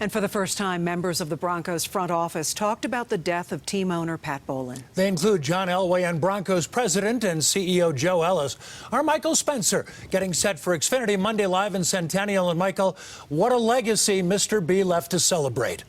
And for the first time, members of the Broncos front office talked about the death of team owner Pat Bowlen. They include John Elway and Broncos president and CEO Joe Ellis. Our Michael Spencer getting set for Xfinity Monday Live in Centennial. And Michael, what a legacy Mr. B left to celebrate.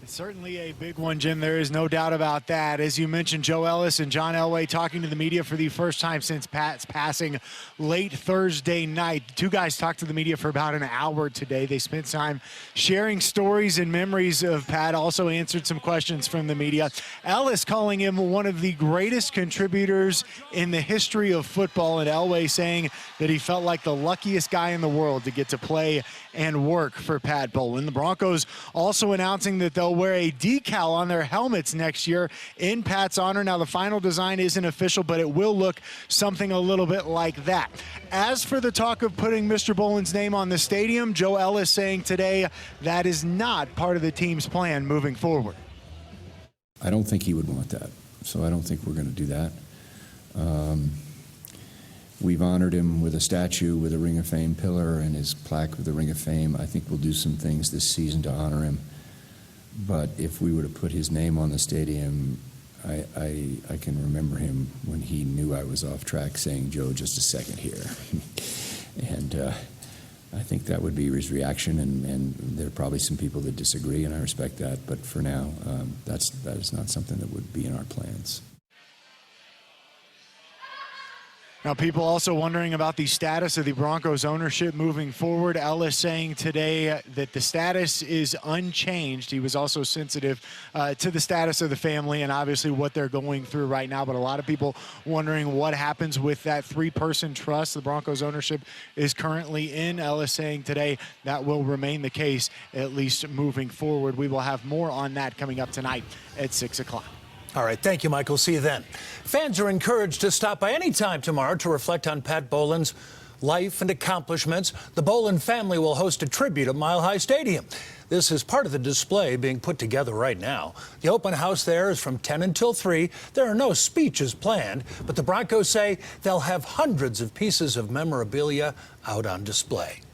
Certainly a big one, Jim. There is no doubt about that. As you mentioned, Joe Ellis and John Elway talking to the media for the first time since Pat's passing late Thursday night. Two guys talked to the media for about an hour today. They spent time sharing stories and memories of Pat, also answered some questions from the media. Ellis calling him one of the greatest contributors in the history of football, and Elway saying that he felt like the luckiest guy in the world to get to play and work for Pat Bowlen. The Broncos also announcing that they'll wear a decal on their helmets next year in Pat's honor. Now, the final design isn't official, but it will look something a little bit like that. As for the talk of putting Mr. Bowlen's name on the stadium, Joe Ellis saying today that is not part of the team's plan moving forward. I don't think he would want that, so I don't think we're going to do that. We've honored him with a statue with a Ring of Fame pillar and his plaque with the Ring of Fame. I think we'll do some things this season to honor him. But if we were to put his name on the stadium, I can remember him when he knew I was off track saying, "Joe, just a second here." And I think that would be his reaction, and there are probably some people that disagree, and I respect that. But for now, that is not something that would be in our plans. Now, people also wondering about the status of the Broncos ownership moving forward. Ellis saying today that the status is unchanged. He was also sensitive to the status of the family and obviously what they're going through right now. But a lot of people wondering what happens with that three-person trust the Broncos ownership is currently in. Ellis saying today that will remain the case, at least moving forward. We will have more on that coming up tonight at 6 o'clock. All right, thank you, Michael. See you then. Fans are encouraged to stop by any time tomorrow to reflect on Pat Bowlen's life and accomplishments. The Bowlen family will host a tribute at Mile High Stadium. This is part of the display being put together right now. The open house there is from 10 until 3. There are no speeches planned, but the Broncos say they'll have hundreds of pieces of memorabilia out on display.